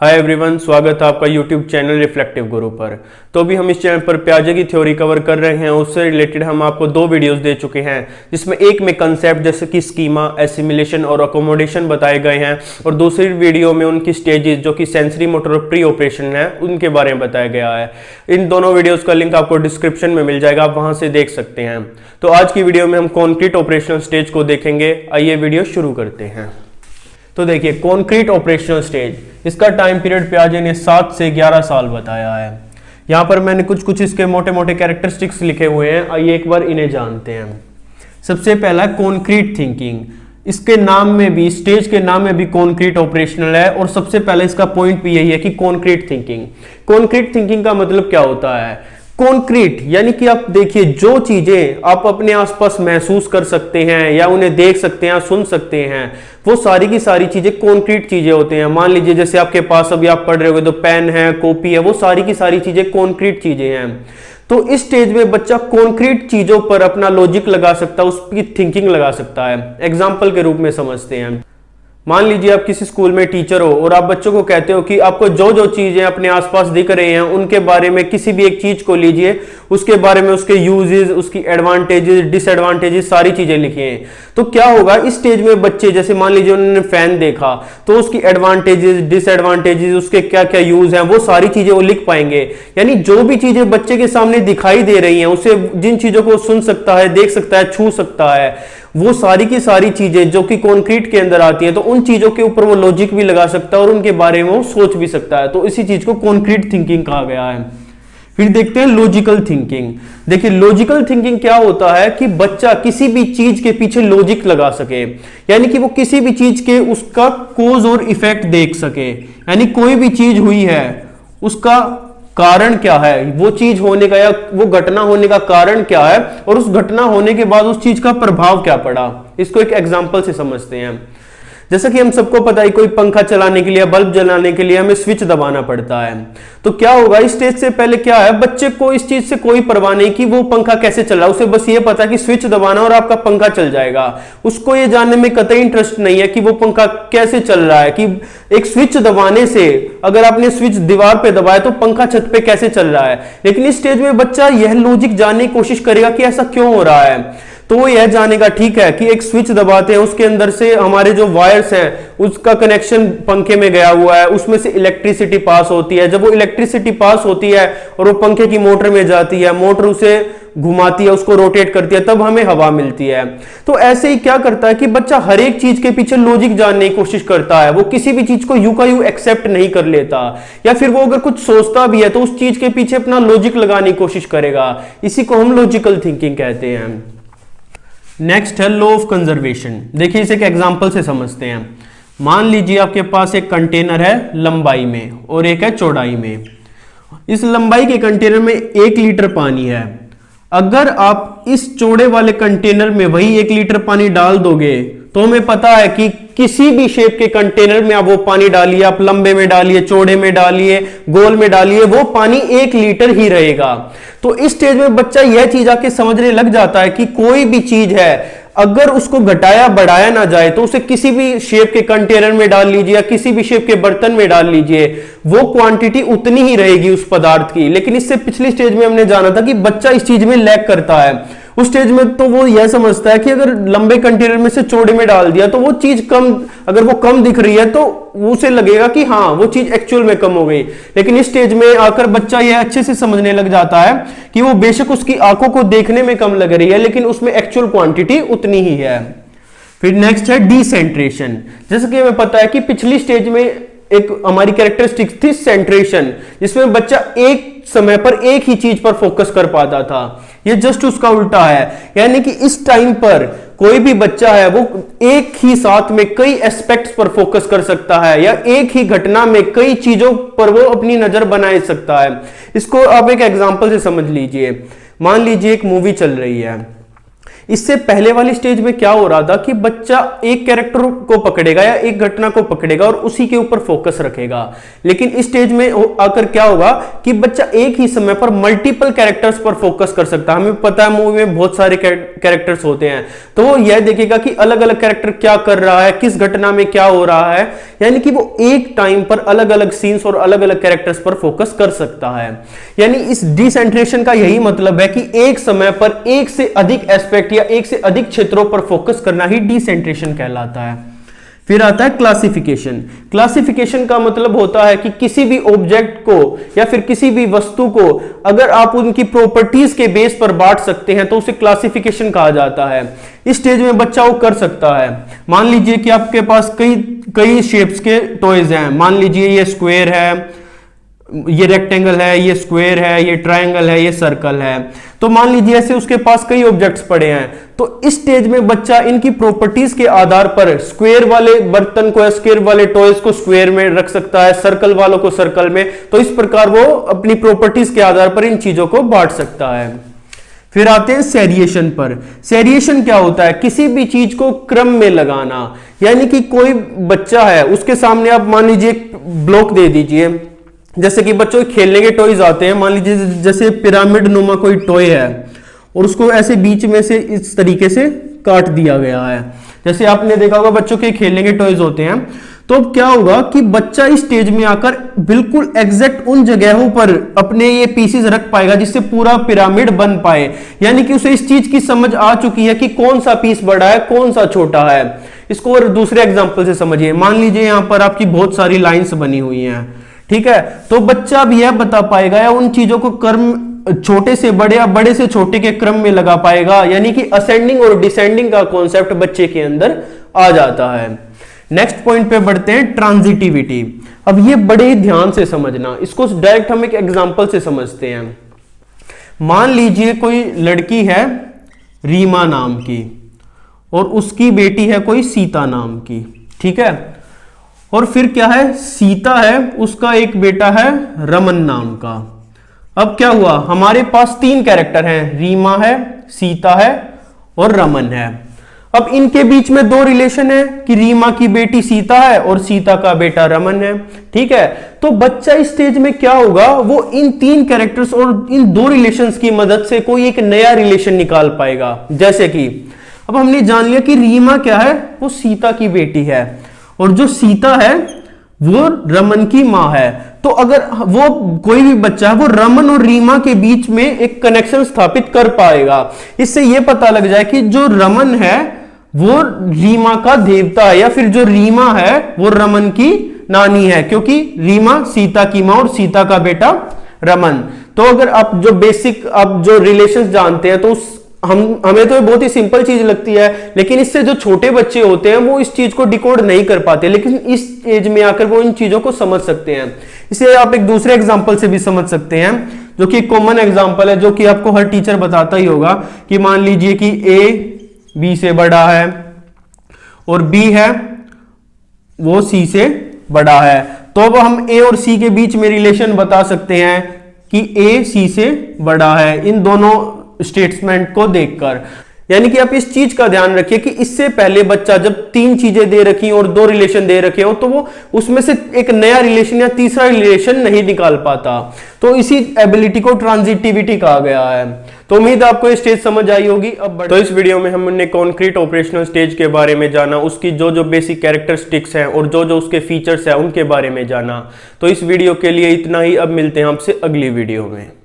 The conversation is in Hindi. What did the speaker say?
हाय एवरीवन, स्वागत है आपका यूट्यूब चैनल रिफ्लेक्टिव गुरु पर। तो अभी हम इस चैनल पर प्याजे की थ्योरी कवर कर रहे हैं। उससे रिलेटेड हम आपको दो वीडियोस दे चुके हैं, जिसमें एक में कंसेप्ट जैसे कि स्कीमा, एसिमिलेशन और अकोमोडेशन बताए गए हैं, और दूसरी वीडियो में उनकी स्टेजेस जो कि सेंसरी मोटर और प्री ऑपरेशन है उनके बारे में बताया गया है। इन दोनों वीडियोज़ का लिंक आपको डिस्क्रिप्शन में मिल जाएगा, आप वहाँ से देख सकते हैं। तो आज की वीडियो में हम कॉन्क्रीट ऑपरेशनल स्टेज को देखेंगे। आइए वीडियो शुरू करते हैं। तो देखिए, कॉन्क्रीट ऑपरेशनल स्टेज, इसका टाइम पीरियड प्याजे ने 7 से 11 साल बताया है। यहाँ पर मैंने कुछ इसके मोटे मोटे कैरेक्टरिस्टिक्स लिखे हुए हैं, आइए एक बार इन्हें जानते हैं। सबसे पहला कॉन्क्रीट थिंकिंग। इसके नाम में भी, स्टेज के नाम में भी कॉन्क्रीट ऑपरेशनल है, और सबसे पहले इसका पॉइंट भी यही है कि कॉन्क्रीट थिंकिंग। कॉन्क्रीट थिंकिंग का मतलब क्या होता है? कॉन्क्रीट यानी कि आप देखिए, जो चीजें आप अपने आसपास महसूस कर सकते हैं या उन्हें देख सकते हैं, सुन सकते हैं, वो सारी की सारी चीजें कॉन्क्रीट चीजें होते हैं। मान लीजिए जैसे आपके पास अभी आप पढ़ रहे होगे तो पेन है, कॉपी है, वो सारी की सारी चीजें कॉन्क्रीट चीजें हैं। तो इस स्टेज में बच्चा कॉन्क्रीट चीजों पर अपना लॉजिक लगा सकता है, उसकी थिंकिंग लगा सकता है। एग्जाम्पल के रूप में समझते हैं। मान लीजिए आप किसी स्कूल में टीचर हो और आप बच्चों को कहते हो कि आपको जो जो चीजें अपने आसपास दिख रही हैं उनके बारे में किसी भी एक चीज को लीजिए, उसके बारे में उसके यूजेस, उसकी एडवांटेजेस, डिसएडवांटेजेस सारी चीजें लिखिए। तो क्या होगा, इस स्टेज में बच्चे, जैसे मान लीजिए उन्होंने फैन देखा, तो उसकी एडवांटेजेस, डिसएडवांटेजेस, उसके क्या क्या यूज हैं, वो सारी चीजें वो लिख पाएंगे। यानी जो भी चीजें बच्चे के सामने दिखाई दे रही हैं, उसे जिन चीजों को सुन सकता है, देख सकता है, छू सकता है, वो सारी की सारी चीजें जो कि कॉन्क्रीट के अंदर आती हैं, तो उन चीजों के ऊपर वो लॉजिक भी लगा सकता है और उनके बारे में वो सोच भी सकता है। तो इसी चीज को कॉन्क्रीट थिंकिंग कहा गया है। फिर देखते हैं लॉजिकल थिंकिंग। देखिए, लॉजिकल थिंकिंग क्या होता है कि बच्चा किसी भी चीज के पीछे लॉजिक लगा सके, यानी कि वो किसी भी चीज के उसका कोज और इफेक्ट देख सके। यानी कोई भी चीज हुई है, उसका कारण क्या है, वो चीज होने का या वो घटना होने का कारण क्या है, और उस घटना होने के बाद उस चीज का प्रभाव क्या पड़ा। इसको एक एग्जांपल से समझते हैं। जैसा कि हम सबको पता है, कोई पंखा चलाने के लिए, बल्ब जलाने के लिए हमें स्विच दबाना पड़ता है। तो क्या होगा, इस स्टेज से पहले क्या है, बच्चे को इस चीज से कोई परवाह नहीं कि वो पंखा कैसे चल रहा है, उसे बस ये पता है कि स्विच दबाना और आपका पंखा चल जाएगा। उसको ये जानने में कतई इंटरेस्ट नहीं है कि वो पंखा कैसे चल रहा है, कि एक स्विच दबाने से, अगर आपने स्विच दीवार पे दबाया तो पंखा छत पे कैसे चल रहा है। लेकिन इस स्टेज में बच्चा यह लॉजिक जानने की कोशिश करेगा कि ऐसा क्यों हो रहा है। तो वो यह जानेगा, ठीक है, कि एक स्विच दबाते हैं, उसके अंदर से हमारे जो वायर्स हैं उसका कनेक्शन पंखे में गया हुआ है, उसमें से इलेक्ट्रिसिटी पास होती है। जब वो इलेक्ट्रिसिटी पास होती है और वो पंखे की मोटर में जाती है, मोटर उसे घुमाती है, उसको रोटेट करती है, तब हमें हवा मिलती है। तो ऐसे ही क्या करता है कि बच्चा हर एक चीज के पीछे लॉजिक जानने की कोशिश करता है। वो किसी भी चीज को यूं का यूं एक्सेप्ट नहीं कर लेता, या फिर वो अगर कुछ सोचता भी है तो उस चीज के पीछे अपना लॉजिक लगाने की कोशिश करेगा। इसी को हम लॉजिकल थिंकिंग कहते हैं। नेक्स्ट है लॉ ऑफ कंजर्वेशन। देखिए, इसे एक एग्जांपल से समझते हैं। मान लीजिए आपके पास एक कंटेनर है लंबाई में और एक है चौड़ाई में। इस लंबाई के कंटेनर में 1 लीटर पानी है। अगर आप इस चौड़े वाले कंटेनर में वही 1 लीटर पानी डाल दोगे, तो हमें पता है कि किसी भी शेप के कंटेनर में आप वो पानी डालिए, आप लंबे में डालिए, चौड़े में डालिए, गोल में डालिए, वो पानी 1 लीटर ही रहेगा। तो इस स्टेज में बच्चा यह चीज आके समझने लग जाता है कि कोई भी चीज है, अगर उसको घटाया बढ़ाया ना जाए, तो उसे किसी भी शेप के कंटेनर में डाल लीजिए या किसी भी शेप के बर्तन में डाल लीजिए, वो क्वांटिटी उतनी ही रहेगी उस पदार्थ की। लेकिन इससे पिछली स्टेज में हमने जाना था कि बच्चा इस चीज में लैग करता है। उस स्टेज में तो वो यह समझता है कि अगर लंबे कंटेनर में से चौड़े में डाल दिया तो वो चीज कम, अगर वो कम दिख रही है तो उसे लगेगा कि हाँ, वो चीज एक्चुअल में कम हो गई। लेकिन इस स्टेज में आकर बच्चा यह अच्छे से समझने लग जाता है कि वो बेशक उसकी आंखों को देखने में कम लग रही है, लेकिन उसमें एक्चुअल क्वांटिटी उतनी ही है। फिर नेक्स्ट है डिसेंट्रेशन। जैसे कि हमें पता है कि पिछली स्टेज में एक हमारी कैरेक्टरिस्टिक्स थी सेंट्रेशन, जिसमें बच्चा एक समय पर एक ही चीज पर फोकस कर पाता था। ये जस्ट उसका उल्टा है। यानी कि इस टाइम पर कोई भी बच्चा है, वो एक ही साथ में कई एस्पेक्ट्स पर फोकस कर सकता है, या एक ही घटना में कई चीजों पर वो अपनी नजर बना सकता है। इसको आप एक एग्जांपल से समझ लीजिए। मान लीजिए एक मूवी चल रही है। इससे पहले वाली स्टेज में क्या हो रहा था कि बच्चा एक कैरेक्टर को पकड़ेगा या एक घटना को पकड़ेगा और उसी के ऊपर फोकस रखेगा। लेकिन इस स्टेज में आकर क्या होगा कि बच्चा एक ही समय पर मल्टीपल कैरेक्टर्स पर फोकस कर सकता है। हमें पता है मूवी में बहुत सारे कैरेक्टर्स होते हैं, तो वो यह देखेगा कि अलग अलग कैरेक्टर क्या कर रहा है, किस घटना में क्या हो रहा है, यानी कि वो एक टाइम पर अलग अलग सीन्स और अलग अलग कैरेक्टर्स पर फोकस कर सकता है। यानी इस डिसेंट्रेशन का यही मतलब है कि एक समय पर एक से अधिक एस्पेक्ट या एक से अधिक क्षेत्रों पर फोकस करना ही डिसेंट्रेशन कहलाता है। फिर आता है क्लासिफिकेशन। क्लासिफिकेशन का मतलब होता है कि किसी भी ऑब्जेक्ट को या फिर किसी भी वस्तु को अगर आप उनकी प्रॉपर्टीज के बेस पर बांट सकते हैं तो उसे क्लासिफिकेशन कहा जाता है। इस स्टेज में बच्चा वो कर सकता है। मान लीजिए कि आपके पास कई शेप्स के टॉयज हैं। मान लीजिए ये स्क्वायर है, ये रेक्टेंगल है, ये स्क्वायर है, ये ट्रायंगल है, ये सर्कल है। तो मान लीजिए ऐसे उसके पास कई ऑब्जेक्ट्स पड़े हैं, तो इस स्टेज में बच्चा इनकी प्रॉपर्टीज के आधार पर स्क्वायर वाले बर्तन को, स्क्वायर वाले टॉयज को स्क्वायर में रख सकता है, सर्कल वालों को सर्कल में। तो इस प्रकार वो अपनी प्रॉपर्टीज के आधार पर इन चीजों को बांट सकता है। फिर आते हैं सेरिएशन पर। सेरिएशन क्या होता है? किसी भी चीज को क्रम में लगाना। यानी कि कोई बच्चा है, उसके सामने आप मान लीजिए ब्लॉक दे दीजिए, जैसे कि बच्चों के खेलने के टॉयज आते हैं। मान लीजिए जैसे पिरामिड नुमा कोई टॉय है और उसको ऐसे बीच में से इस तरीके से काट दिया गया है, जैसे आपने देखा होगा बच्चों के खेलने के टॉयज होते हैं। तो अब क्या होगा कि बच्चा इस स्टेज में आकर बिल्कुल एग्जैक्ट उन जगहों पर अपने ये पीसेस रख पाएगा जिससे पूरा पिरामिड बन पाए। यानी कि उसे इस चीज की समझ आ चुकी है कि कौन सा पीस बड़ा है, कौन सा छोटा है। इसको और दूसरे एग्जाम्पल से समझिए। मान लीजिए यहां पर आपकी बहुत सारी लाइन्स बनी हुई हैं, ठीक है, तो बच्चा अब यह बता पाएगा या उन चीजों को क्रम छोटे से बड़े या बड़े से छोटे के क्रम में लगा पाएगा। यानी कि असेंडिंग और डिसेंडिंग का कॉन्सेप्ट बच्चे के अंदर आ जाता है। नेक्स्ट पॉइंट पे बढ़ते हैं, ट्रांजिटिविटी। अब ये बड़े ही ध्यान से समझना, इसको डायरेक्ट हम एक एग्जांपल से समझते हैं। मान लीजिए कोई लड़की है रीमा नाम की और उसकी बेटी है कोई सीता नाम की, ठीक है। और फिर क्या है, सीता है, उसका एक बेटा है रमन नाम का। अब क्या हुआ, हमारे पास तीन कैरेक्टर हैं, रीमा है, सीता है और रमन है। अब इनके बीच में दो रिलेशन है कि रीमा की बेटी सीता है और सीता का बेटा रमन है, ठीक है। तो बच्चा इस स्टेज में क्या होगा, वो इन तीन कैरेक्टर्स और इन दो रिलेशंस की मदद से कोई एक नया रिलेशन निकाल पाएगा। जैसे कि अब हमने जान लिया कि रीमा क्या है, वो सीता की बेटी है और जो सीता है वो रमन की मां है। तो अगर वो कोई भी बच्चा है वो रमन और रीमा के बीच में एक कनेक्शन स्थापित कर पाएगा। इससे यह पता लग जाए कि जो रमन है वो रीमा का देवता है या फिर जो रीमा है वो रमन की नानी है, क्योंकि रीमा सीता की मां और सीता का बेटा रमन। तो अगर आप जो बेसिक आप जो रिलेशंस जानते हैं तो हमें तो बहुत ही सिंपल चीज लगती है, लेकिन इससे जो छोटे बच्चे होते हैं वो इस चीज को डिकोड नहीं कर पाते, लेकिन इस एज में आकर वो इन चीजों को समझ सकते हैं। इसे आप एक दूसरे एग्जांपल से भी समझ सकते हैं, जो कि कॉमन एग्जांपल है, जो कि आपको हर टीचर बताता ही होगा कि मान लीजिए कि ए बी से बड़ा है और बी है वो सी से बड़ा है। तो अब हम ए और सी के बीच में रिलेशन बता सकते हैं कि ए सी से बड़ा है इन दोनों स्टेटमेंट को देखकर। यानी कि आप इस चीज का ध्यान रखिए कि इससे पहले बच्चा जब तीन चीजें दे रखी और दो रिलेशन दे रखे हो तो वो उसमें से एक नया रिलेशन या तीसरा रिलेशन नहीं निकाल पाता। तो इसी एबिलिटी को ट्रांजिटिविटी कहा गया है। तो उम्मीद आपको ये स्टेज समझ आई होगी। अब तो इस वीडियो में हमने कॉन्क्रीट ऑपरेशनल स्टेज के बारे में जाना, उसकी जो जो बेसिक कैरेक्टरिस्टिक्स हैं और जो जो उसके फीचर्स हैं उनके बारे में जाना। तो इस वीडियो के लिए इतना ही। अब मिलते हैं आपसे अगली वीडियो में।